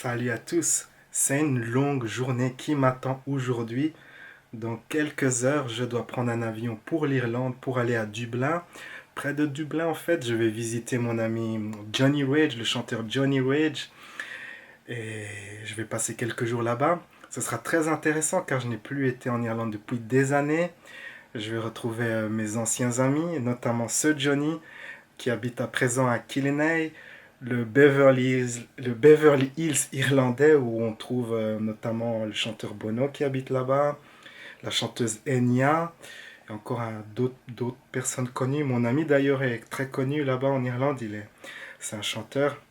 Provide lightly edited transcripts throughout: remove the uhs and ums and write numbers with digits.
Salut à tous, c'est une longue journée qui m'attend aujourd'hui. Dans quelques heures, je dois prendre un avion pour l'Irlande pour aller à Dublin. Près de Dublin, en fait, je vais visiter mon ami Johnny Rage, le chanteur Johnny Rage, et je vais passer quelques jours là-bas. Ce sera très intéressant car je n'ai plus été en Irlande depuis des années. Je vais retrouver mes anciens amis, notamment ce Johnny qui habite à présent à Killiney, le Beverly Hills irlandais où on trouve notamment le chanteur Bono qui habite là-bas, la chanteuse Enya, et encore d'autres personnes connues. Mon ami d'ailleurs est très connu là-bas en Irlande, c'est un chanteur.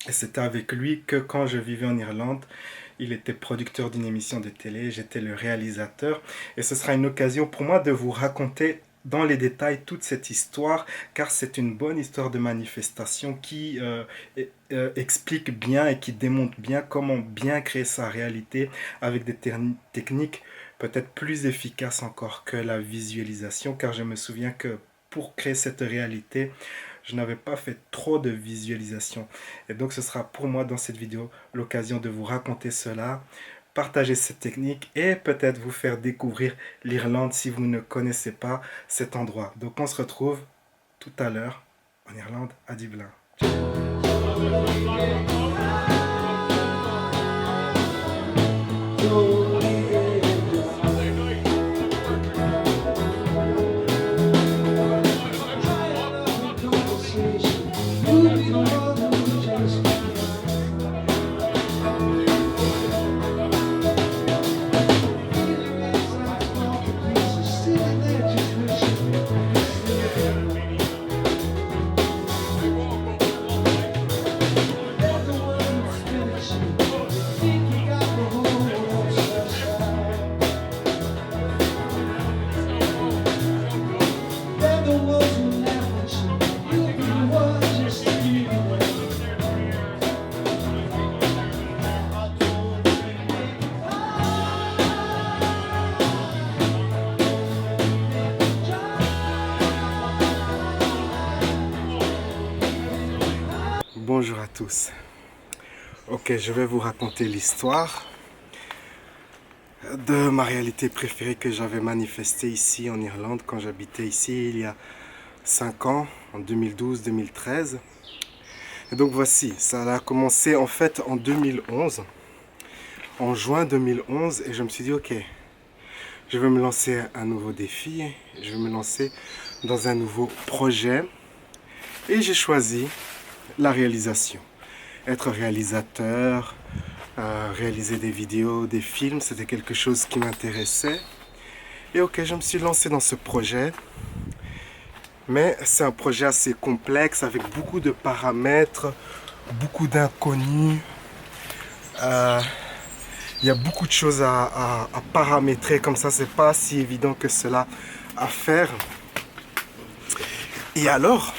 Et c'était avec lui que quand je vivais en Irlande, il était producteur d'une émission de télé, j'étais le réalisateur. Et ce sera une occasion pour moi de vous raconter dans les détails toute cette histoire, car c'est une bonne histoire de manifestation qui explique bien et qui démontre bien comment bien créer sa réalité avec des techniques peut-être plus efficaces encore que la visualisation, car je me souviens que pour créer cette réalité, je n'avais pas fait trop de visualisation. Et donc ce sera pour moi dans cette vidéo l'occasion de vous raconter cela, partager cette technique et peut-être vous faire découvrir l'Irlande si vous ne connaissez pas cet endroit. Donc on se retrouve tout à l'heure en Irlande à Dublin. Bonjour à tous. Ok, je vais vous raconter l'histoire de ma réalité préférée que j'avais manifestée ici en Irlande quand j'habitais ici il y a 5 ans, en 2012-2013. Et donc voici, ça a commencé en fait en 2011, en juin 2011, et je me suis dit ok, je vais me lancer un nouveau défi, je vais me lancer dans un nouveau projet, et j'ai choisi la réalisation. Être réalisateur, réaliser des vidéos, des films, c'était quelque chose qui m'intéressait. Et ok, je me suis lancé dans ce projet. Mais c'est un projet assez complexe avec beaucoup de paramètres, beaucoup d'inconnus. Il y a beaucoup de choses à paramétrer comme ça, c'est pas si évident que cela à faire. Et alors,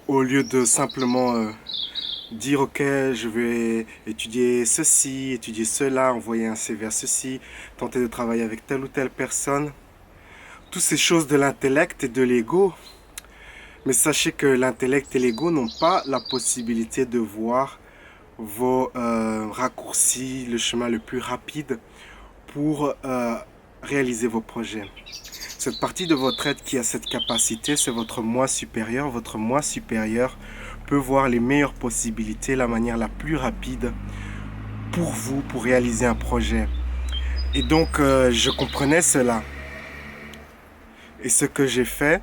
au lieu de simplement dire ok, je vais étudier ceci, étudier cela, envoyer un CV à ceci, tenter de travailler avec telle ou telle personne, toutes ces choses de l'intellect et de l'ego. Mais sachez que l'intellect et l'ego n'ont pas la possibilité de voir vos raccourcis, le chemin le plus rapide pour réaliser vos projets. Cette partie de votre être qui a cette capacité, c'est votre moi supérieur. Votre moi supérieur peut voir les meilleures possibilités, la manière la plus rapide pour vous, pour réaliser un projet. Et donc, je comprenais cela. Et ce que j'ai fait,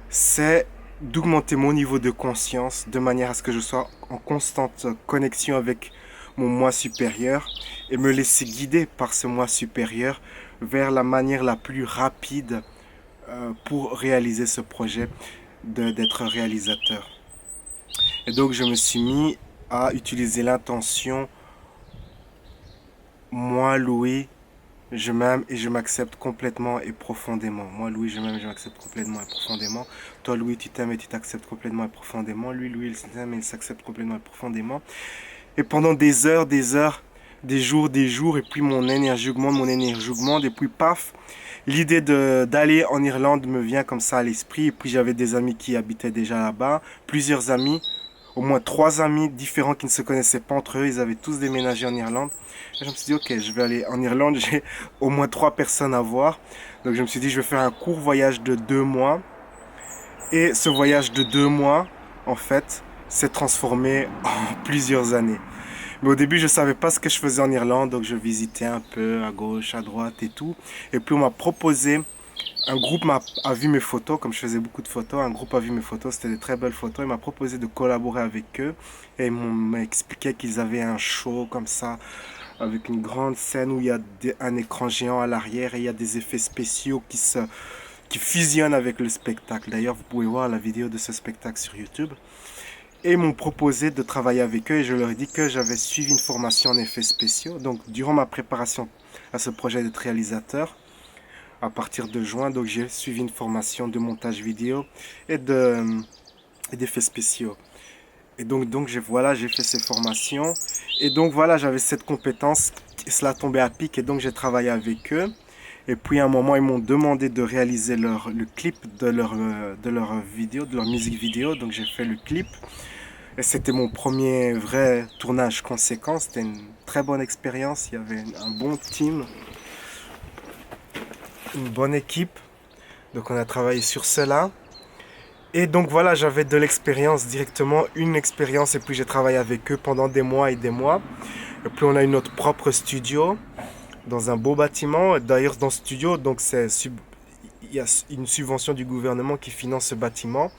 c'est d'augmenter mon niveau de conscience de manière à ce que je sois en constante connexion avec mon moi supérieur et me laisser guider par ce moi supérieur vers la manière la plus rapide pour réaliser ce projet d'être réalisateur. Et donc je me suis mis à utiliser l'intention moi Louis, je m'aime et je m'accepte complètement et profondément. Moi Louis, je m'aime et je m'accepte complètement et profondément. Toi Louis, tu t'aimes et tu t'acceptes complètement et profondément. Lui Louis, il s'aime et il s'accepte complètement et profondément. Et pendant des heures, des jours, et puis mon énergie augmente, et puis paf, l'idée d'aller en Irlande me vient comme ça à l'esprit. Et puis j'avais des amis qui habitaient déjà là-bas, plusieurs amis. au moins 3 amis différents qui ne se connaissaient pas entre eux. Ils avaient tous déménagé en Irlande. Et je me suis dit, ok, je vais aller en Irlande. J'ai au moins 3 personnes à voir. Donc je me suis dit, je vais faire un court voyage de 2 mois. Et ce voyage de 2 mois, en fait, s'est transformé en plusieurs années. Mais au début, je ne savais pas ce que je faisais en Irlande, donc je visitais un peu à gauche, à droite et tout. Et puis on m'a proposé, un groupe a vu mes photos, comme je faisais beaucoup de photos, un groupe a vu mes photos, c'était des très belles photos. Il m'a proposé de collaborer avec eux et ils m'ont expliqué qu'ils avaient un show comme ça, avec une grande scène où il y a un écran géant à l'arrière et il y a des effets spéciaux qui fusionnent avec le spectacle. D'ailleurs, vous pouvez voir la vidéo de ce spectacle sur YouTube. Et ils m'ont proposé de travailler avec eux et je leur ai dit que j'avais suivi une formation en effets spéciaux. Donc durant ma préparation à ce projet d'être réalisateur, à partir de juin, donc j'ai suivi une formation de montage vidéo et d'effets spéciaux. Et donc voilà, j'ai fait ces formations. Et donc voilà, j'avais cette compétence, cela tombait à pic et donc j'ai travaillé avec eux. Et puis à un moment, ils m'ont demandé de réaliser le clip de leur vidéo, de leur musique vidéo. Donc j'ai fait le clip. Et c'était mon premier vrai tournage conséquent. C'était une très bonne expérience. Il y avait un bon team, une bonne équipe. Donc on a travaillé sur cela. Et donc voilà, j'avais de l'expérience directement, une expérience. Et puis j'ai travaillé avec eux pendant des mois et des mois. Et puis on a eu notre propre studio dans un beau bâtiment. D'ailleurs dans ce studio, donc il y a une subvention du gouvernement qui finance ce bâtiment.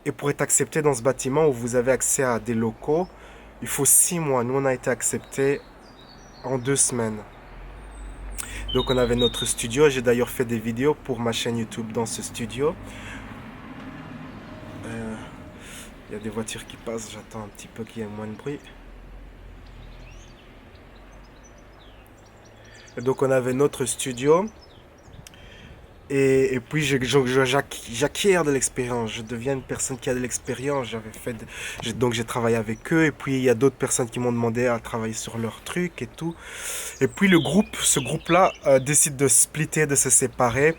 Et pour être accepté dans ce bâtiment où vous avez accès à des locaux, il faut 6 mois. Nous, on a été acceptés en 2 semaines. Donc, on avait notre studio. J'ai d'ailleurs fait des vidéos pour ma chaîne YouTube dans ce studio. Il y a des voitures qui passent. J'attends un petit peu qu'il y ait moins de bruit. Et donc, on avait notre studio. Et puis j'acquiers de l'expérience, je deviens une personne qui a de l'expérience. Donc j'ai travaillé avec eux et puis il y a d'autres personnes qui m'ont demandé à travailler sur leurs trucs et tout. Et puis ce groupe-là décide de splitter, de se séparer.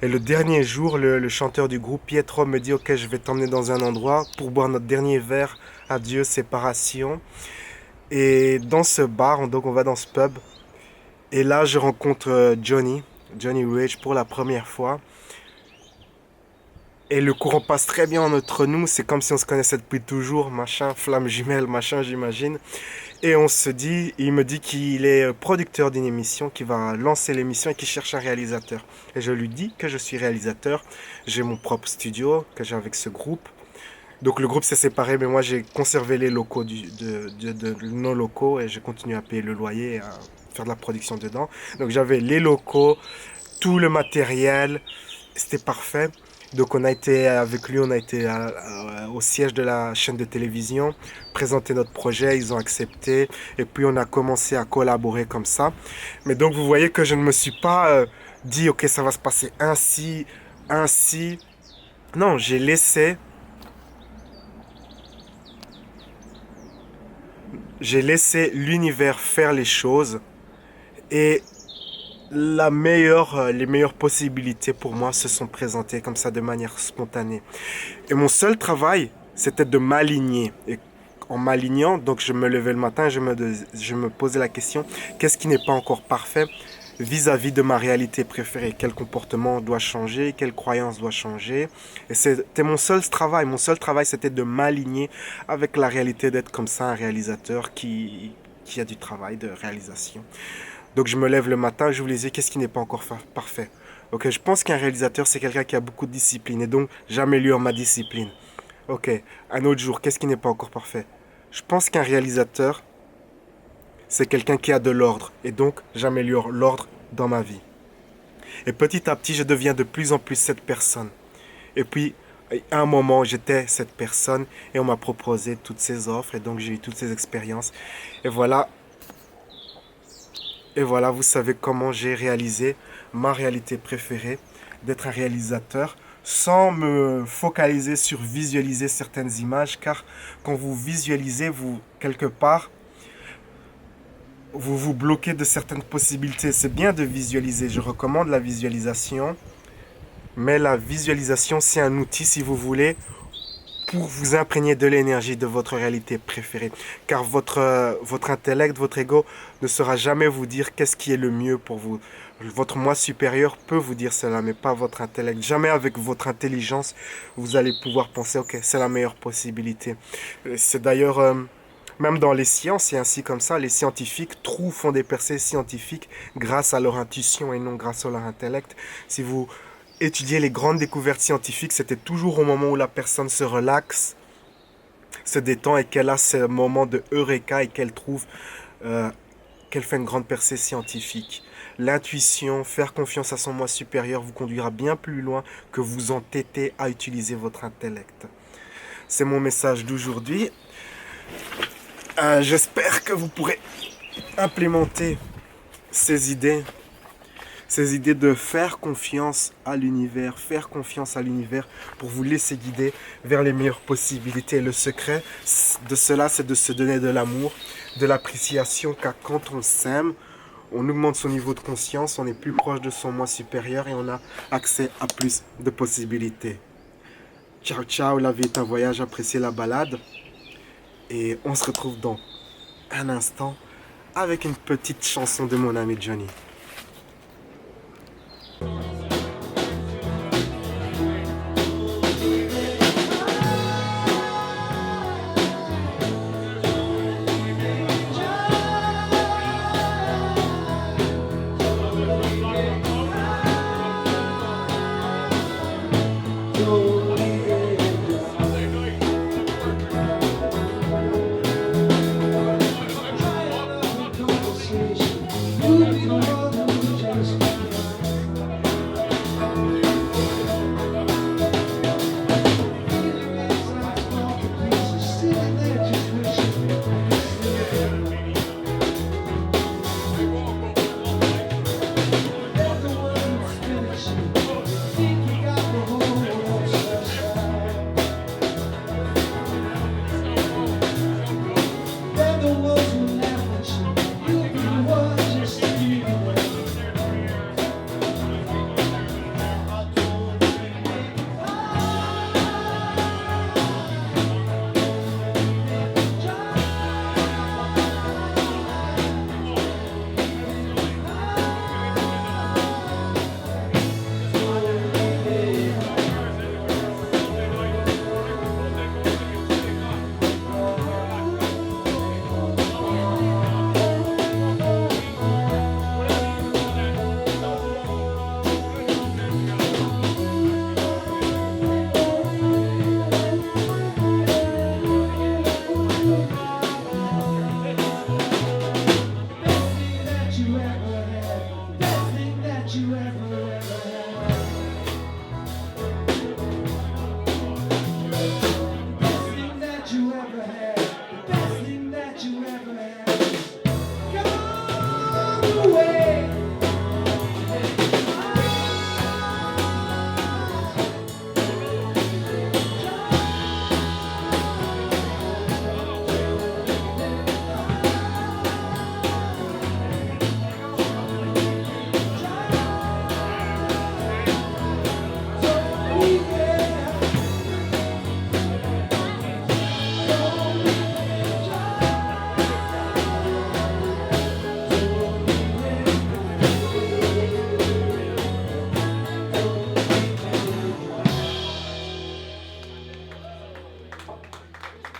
Et le dernier jour, le chanteur du groupe, Pietro, me dit ok, je vais t'emmener dans un endroit pour boire notre dernier verre. Adieu, séparation. Et dans ce bar, donc on va dans ce pub. Et là, je rencontre Johnny Rage pour la première fois. Et le courant passe très bien entre nous. C'est comme si on se connaissait depuis toujours. Machin, flamme jumelle, machin, j'imagine. Et on se dit, il me dit qu'il est producteur d'une émission, qui va lancer l'émission et qu'il cherche un réalisateur. Et je lui dis que je suis réalisateur. J'ai mon propre studio que j'ai avec ce groupe. Donc le groupe s'est séparé, mais moi j'ai conservé les locaux de nos locaux et j'ai continué à payer le loyer et à faire de la production dedans. Donc j'avais les locaux, tout le matériel, c'était parfait. Donc on a été avec lui, on a été au siège de la chaîne de télévision, présenter notre projet, ils ont accepté et puis on a commencé à collaborer comme ça. Mais donc vous voyez que je ne me suis pas dit ok ça va se passer ainsi, ainsi. Non, j'ai laissé l'univers faire les choses et les meilleures possibilités pour moi se sont présentées comme ça de manière spontanée. Et mon seul travail, c'était de m'aligner. Et en m'alignant, donc je me levais le matin et je me posais la question, qu'est-ce qui n'est pas encore parfait vis-à-vis de ma réalité préférée? Quel comportement doit changer? Quelle croyance doit changer? Et c'était mon seul travail. Mon seul travail, c'était de m'aligner avec la réalité d'être comme ça, un réalisateur qui a du travail de réalisation. Donc je me lève le matin, j'ouvre les yeux, qu'est-ce qui n'est pas encore parfait? Ok, je pense qu'un réalisateur, c'est quelqu'un qui a beaucoup de discipline. Et donc, j'améliore ma discipline. Ok, un autre jour, qu'est-ce qui n'est pas encore parfait? Je pense qu'un réalisateur, c'est quelqu'un qui a de l'ordre. Et donc, j'améliore l'ordre dans ma vie. Et petit à petit, je deviens de plus en plus cette personne. Et puis, à un moment, j'étais cette personne et on m'a proposé toutes ces offres. Et donc, j'ai eu toutes ces expériences. Et voilà, vous savez comment j'ai réalisé ma réalité préférée, d'être un réalisateur, sans me focaliser sur visualiser certaines images, car quand vous visualisez, quelque part, vous vous bloquez de certaines possibilités. C'est bien de visualiser, je recommande la visualisation, mais la visualisation, c'est un outil, si vous voulez, pour vous imprégner de l'énergie de votre réalité préférée. Car votre intellect, votre ego ne saura jamais vous dire qu'est-ce qui est le mieux pour vous. Votre moi supérieur peut vous dire cela, mais pas votre intellect. Jamais avec votre intelligence, vous allez pouvoir penser, ok, c'est la meilleure possibilité. C'est d'ailleurs, même dans les sciences, c'est ainsi comme ça. Les scientifiques font des percées scientifiques grâce à leur intuition et non grâce à leur intellect. Si vous étudiez les grandes découvertes scientifiques, c'était toujours au moment où la personne se relaxe, se détend et qu'elle a ce moment de eureka et euh, qu'elle fait une grande percée scientifique. L'intuition, faire confiance à son moi supérieur vous conduira bien plus loin que vous entêter à utiliser votre intellect. C'est mon message d'aujourd'hui. J'espère que vous pourrez implémenter ces idées de faire confiance à l'univers pour vous laisser guider vers les meilleures possibilités. Et le secret de cela, c'est de se donner de l'amour, de l'appréciation, car quand on s'aime, on augmente son niveau de conscience, on est plus proche de son moi supérieur et on a accès à plus de possibilités. Ciao, ciao, la vie est un voyage, appréciez la balade. Et on se retrouve dans un instant avec une petite chanson de mon ami Johnny.